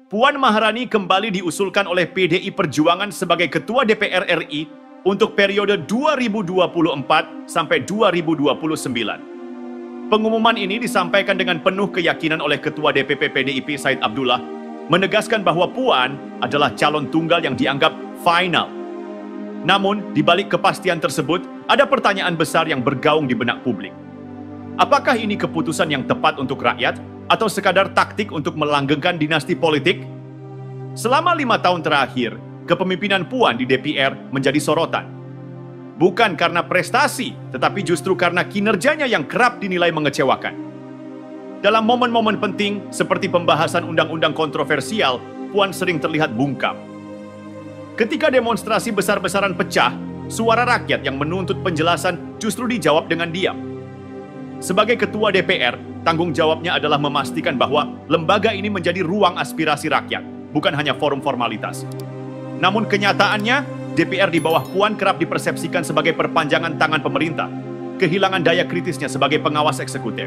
Puan Maharani kembali diusulkan oleh PDI Perjuangan sebagai Ketua DPR RI untuk periode 2024 sampai 2029. Pengumuman ini disampaikan dengan penuh keyakinan oleh Ketua DPP PDIP Said Abdullah, menegaskan bahwa Puan adalah calon tunggal yang dianggap final. Namun, di balik kepastian tersebut, ada pertanyaan besar yang bergaung di benak publik. Apakah ini keputusan yang tepat untuk rakyat, atau sekadar taktik untuk melanggengkan dinasti politik? Selama 5 tahun terakhir, kepemimpinan Puan di DPR menjadi sorotan. Bukan karena prestasi, tetapi justru karena kinerjanya yang kerap dinilai mengecewakan. Dalam momen-momen penting, seperti pembahasan undang-undang kontroversial, Puan sering terlihat bungkam. Ketika demonstrasi besar-besaran pecah, suara rakyat yang menuntut penjelasan justru dijawab dengan diam. Sebagai Ketua DPR, tanggung jawabnya adalah memastikan bahwa lembaga ini menjadi ruang aspirasi rakyat, bukan hanya forum formalitas. Namun kenyataannya, DPR di bawah Puan kerap dipersepsikan sebagai perpanjangan tangan pemerintah, kehilangan daya kritisnya sebagai pengawas eksekutif.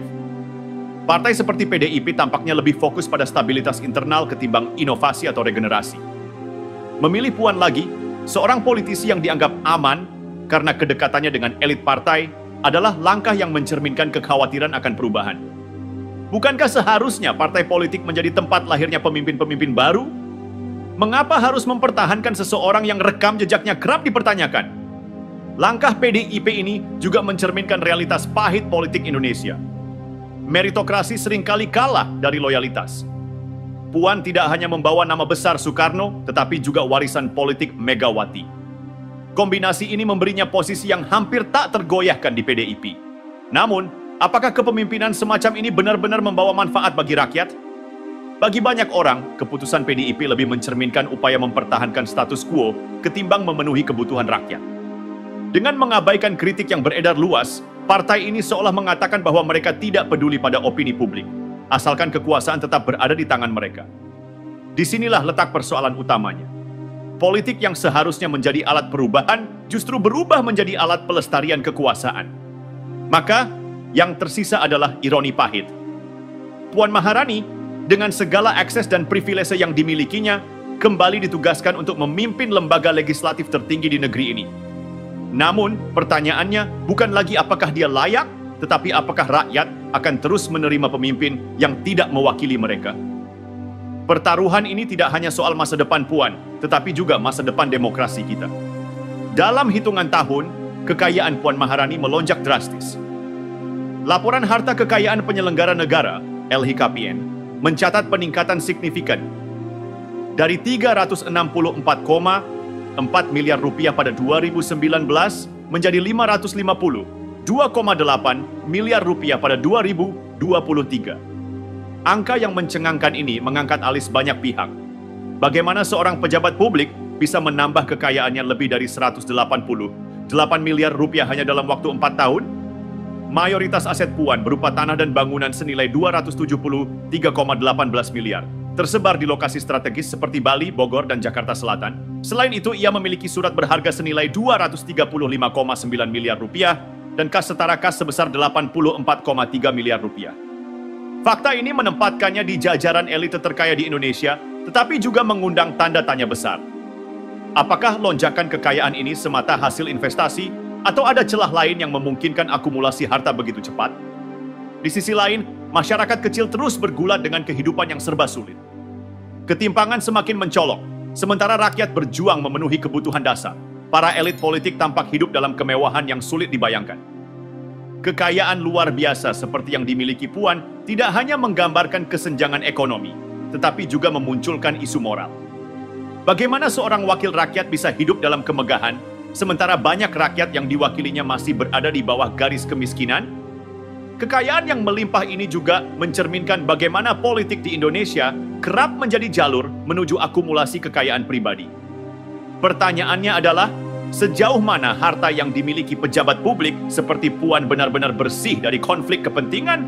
Partai seperti PDIP tampaknya lebih fokus pada stabilitas internal ketimbang inovasi atau regenerasi. Memilih Puan lagi, seorang politisi yang dianggap aman karena kedekatannya dengan elit partai, adalah langkah yang mencerminkan kekhawatiran akan perubahan. Bukankah seharusnya partai politik menjadi tempat lahirnya pemimpin-pemimpin baru? Mengapa harus mempertahankan seseorang yang rekam jejaknya kerap dipertanyakan? Langkah PDIP ini juga mencerminkan realitas pahit politik Indonesia. Meritokrasi seringkali kalah dari loyalitas. Puan tidak hanya membawa nama besar Soekarno, tetapi juga warisan politik Megawati. Kombinasi ini memberinya posisi yang hampir tak tergoyahkan di PDIP. Namun, apakah kepemimpinan semacam ini benar-benar membawa manfaat bagi rakyat? Bagi banyak orang, keputusan PDIP lebih mencerminkan upaya mempertahankan status quo ketimbang memenuhi kebutuhan rakyat. Dengan mengabaikan kritik yang beredar luas, partai ini seolah mengatakan bahwa mereka tidak peduli pada opini publik, asalkan kekuasaan tetap berada di tangan mereka. Disinilah letak persoalan utamanya. Politik yang seharusnya menjadi alat perubahan justru berubah menjadi alat pelestarian kekuasaan. Maka, yang tersisa adalah ironi pahit. Puan Maharani, dengan segala akses dan privilese yang dimilikinya, kembali ditugaskan untuk memimpin lembaga legislatif tertinggi di negeri ini. Namun, pertanyaannya bukan lagi apakah dia layak, tetapi apakah rakyat akan terus menerima pemimpin yang tidak mewakili mereka. Pertaruhan ini tidak hanya soal masa depan Puan, tetapi juga masa depan demokrasi kita. Dalam hitungan tahun, kekayaan Puan Maharani melonjak drastis. Laporan Harta Kekayaan Penyelenggara Negara, LHKPN, mencatat peningkatan signifikan dari 364,4 miliar rupiah pada 2019 menjadi 552,8 miliar rupiah pada 2023. Angka yang mencengangkan ini mengangkat alis banyak pihak. Bagaimana seorang pejabat publik bisa menambah kekayaannya lebih dari 188 miliar rupiah hanya dalam waktu 4 tahun? Mayoritas aset Puan berupa tanah dan bangunan senilai 273,18 miliar, tersebar di lokasi strategis seperti Bali, Bogor, dan Jakarta Selatan. Selain itu, ia memiliki surat berharga senilai 235,9 miliar rupiah dan kas setara kas sebesar 84,3 miliar rupiah. Fakta ini menempatkannya di jajaran elit terkaya di Indonesia, tetapi juga mengundang tanda tanya besar. Apakah lonjakan kekayaan ini semata hasil investasi, atau ada celah lain yang memungkinkan akumulasi harta begitu cepat? Di sisi lain, masyarakat kecil terus bergulat dengan kehidupan yang serba sulit. Ketimpangan semakin mencolok, sementara rakyat berjuang memenuhi kebutuhan dasar. Para elit politik tampak hidup dalam kemewahan yang sulit dibayangkan. Kekayaan luar biasa seperti yang dimiliki Puan tidak hanya menggambarkan kesenjangan ekonomi, tetapi juga memunculkan isu moral. Bagaimana seorang wakil rakyat bisa hidup dalam kemegahan, sementara banyak rakyat yang diwakilinya masih berada di bawah garis kemiskinan? Kekayaan yang melimpah ini juga mencerminkan bagaimana politik di Indonesia kerap menjadi jalur menuju akumulasi kekayaan pribadi. Pertanyaannya adalah, sejauh mana harta yang dimiliki pejabat publik seperti Puan benar-benar bersih dari konflik kepentingan?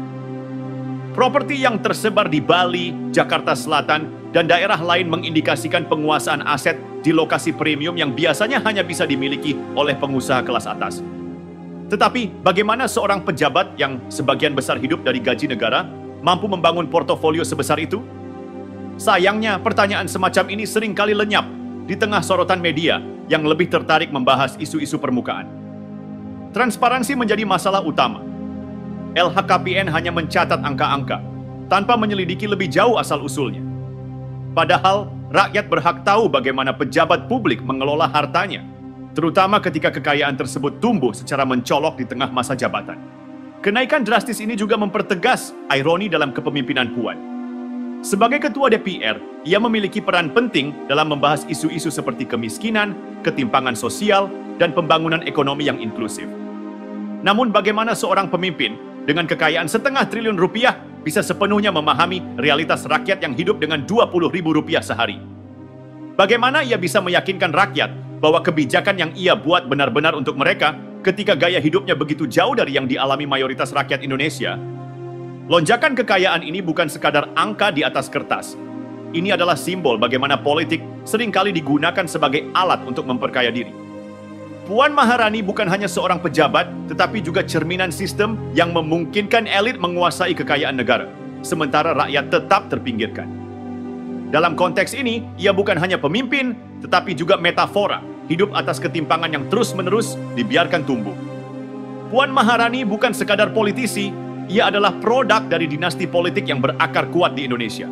Properti yang tersebar di Bali, Jakarta Selatan, dan daerah lain mengindikasikan penguasaan aset di lokasi premium yang biasanya hanya bisa dimiliki oleh pengusaha kelas atas. Tetapi, bagaimana seorang pejabat yang sebagian besar hidup dari gaji negara mampu membangun portofolio sebesar itu? Sayangnya, pertanyaan semacam ini seringkali lenyap di tengah sorotan media yang lebih tertarik membahas isu-isu permukaan. Transparansi menjadi masalah utama. LHKPN hanya mencatat angka-angka tanpa menyelidiki lebih jauh asal-usulnya. Padahal, rakyat berhak tahu bagaimana pejabat publik mengelola hartanya, terutama ketika kekayaan tersebut tumbuh secara mencolok di tengah masa jabatan. Kenaikan drastis ini juga mempertegas ironi dalam kepemimpinan Puan. Sebagai ketua DPR, ia memiliki peran penting dalam membahas isu-isu seperti kemiskinan, ketimpangan sosial, dan pembangunan ekonomi yang inklusif. Namun bagaimana seorang pemimpin dengan kekayaan setengah triliun rupiah bisa sepenuhnya memahami realitas rakyat yang hidup dengan Rp20.000 sehari? Bagaimana ia bisa meyakinkan rakyat bahwa kebijakan yang ia buat benar-benar untuk mereka ketika gaya hidupnya begitu jauh dari yang dialami mayoritas rakyat Indonesia? Lonjakan kekayaan ini bukan sekadar angka di atas kertas. Ini adalah simbol bagaimana politik seringkali digunakan sebagai alat untuk memperkaya diri. Puan Maharani bukan hanya seorang pejabat, tetapi juga cerminan sistem yang memungkinkan elit menguasai kekayaan negara, sementara rakyat tetap terpinggirkan. Dalam konteks ini, ia bukan hanya pemimpin, tetapi juga metafora, hidup atas ketimpangan yang terus-menerus dibiarkan tumbuh. Puan Maharani bukan sekadar politisi, ia adalah produk dari dinasti politik yang berakar kuat di Indonesia.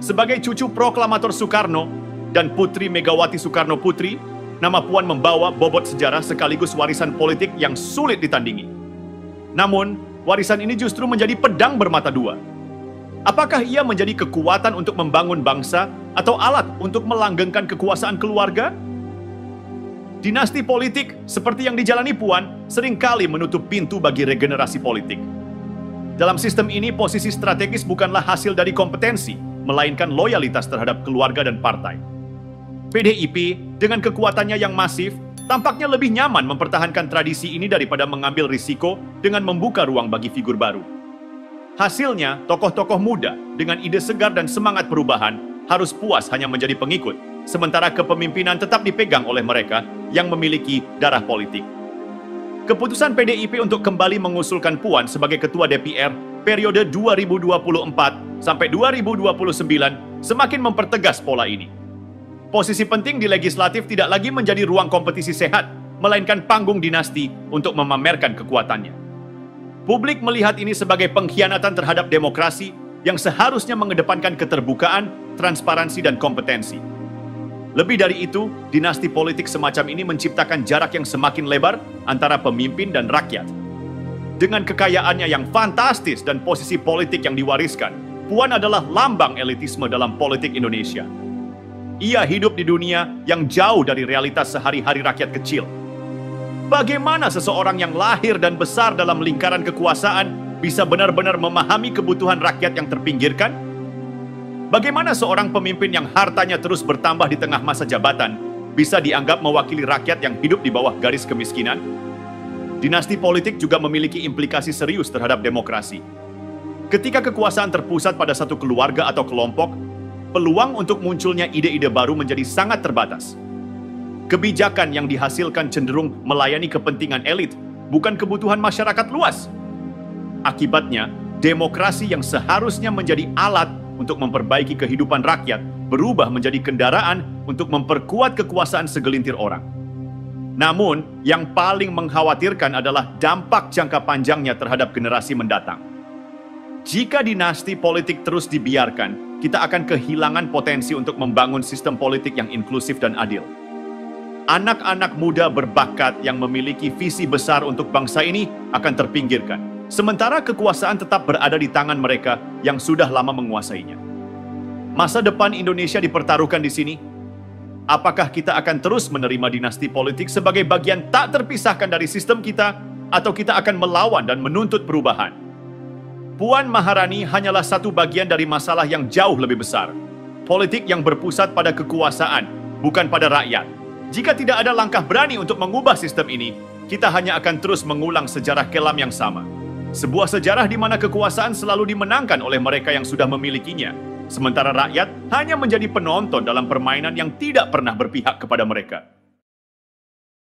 Sebagai cucu proklamator Soekarno dan putri Megawati Soekarno Putri, nama Puan membawa bobot sejarah sekaligus warisan politik yang sulit ditandingi. Namun, warisan ini justru menjadi pedang bermata dua. Apakah ia menjadi kekuatan untuk membangun bangsa atau alat untuk melanggengkan kekuasaan keluarga? Dinasti politik seperti yang dijalani Puan seringkali menutup pintu bagi regenerasi politik. Dalam sistem ini, posisi strategis bukanlah hasil dari kompetensi, melainkan loyalitas terhadap keluarga dan partai. PDIP dengan kekuatannya yang masif tampaknya lebih nyaman mempertahankan tradisi ini daripada mengambil risiko dengan membuka ruang bagi figur baru. Hasilnya, tokoh-tokoh muda dengan ide segar dan semangat perubahan harus puas hanya menjadi pengikut, sementara kepemimpinan tetap dipegang oleh mereka yang memiliki darah politik. Keputusan PDIP untuk kembali mengusulkan Puan sebagai ketua DPR periode 2024 sampai 2029 semakin mempertegas pola ini. Posisi penting di legislatif tidak lagi menjadi ruang kompetisi sehat, melainkan panggung dinasti untuk memamerkan kekuatannya. Publik melihat ini sebagai pengkhianatan terhadap demokrasi yang seharusnya mengedepankan keterbukaan, transparansi, dan kompetensi. Lebih dari itu, dinasti politik semacam ini menciptakan jarak yang semakin lebar antara pemimpin dan rakyat. Dengan kekayaannya yang fantastis dan posisi politik yang diwariskan, Puan adalah lambang elitisme dalam politik Indonesia. Ia hidup di dunia yang jauh dari realitas sehari-hari rakyat kecil. Bagaimana seseorang yang lahir dan besar dalam lingkaran kekuasaan bisa benar-benar memahami kebutuhan rakyat yang terpinggirkan? Bagaimana seorang pemimpin yang hartanya terus bertambah di tengah masa jabatan bisa dianggap mewakili rakyat yang hidup di bawah garis kemiskinan? Dinasti politik juga memiliki implikasi serius terhadap demokrasi. Ketika kekuasaan terpusat pada satu keluarga atau kelompok, peluang untuk munculnya ide-ide baru menjadi sangat terbatas. Kebijakan yang dihasilkan cenderung melayani kepentingan elit, bukan kebutuhan masyarakat luas. Akibatnya, demokrasi yang seharusnya menjadi alat untuk memperbaiki kehidupan rakyat berubah menjadi kendaraan untuk memperkuat kekuasaan segelintir orang. Namun, yang paling mengkhawatirkan adalah dampak jangka panjangnya terhadap generasi mendatang. Jika dinasti politik terus dibiarkan, kita akan kehilangan potensi untuk membangun sistem politik yang inklusif dan adil. Anak-anak muda berbakat yang memiliki visi besar untuk bangsa ini akan terpinggirkan, sementara kekuasaan tetap berada di tangan mereka yang sudah lama menguasainya. Masa depan Indonesia dipertaruhkan di sini. Apakah kita akan terus menerima dinasti politik sebagai bagian tak terpisahkan dari sistem kita, atau kita akan melawan dan menuntut perubahan? Puan Maharani hanyalah satu bagian dari masalah yang jauh lebih besar. Politik yang berpusat pada kekuasaan, bukan pada rakyat. Jika tidak ada langkah berani untuk mengubah sistem ini, kita hanya akan terus mengulang sejarah kelam yang sama. Sebuah sejarah di mana kekuasaan selalu dimenangkan oleh mereka yang sudah memilikinya, sementara rakyat hanya menjadi penonton dalam permainan yang tidak pernah berpihak kepada mereka.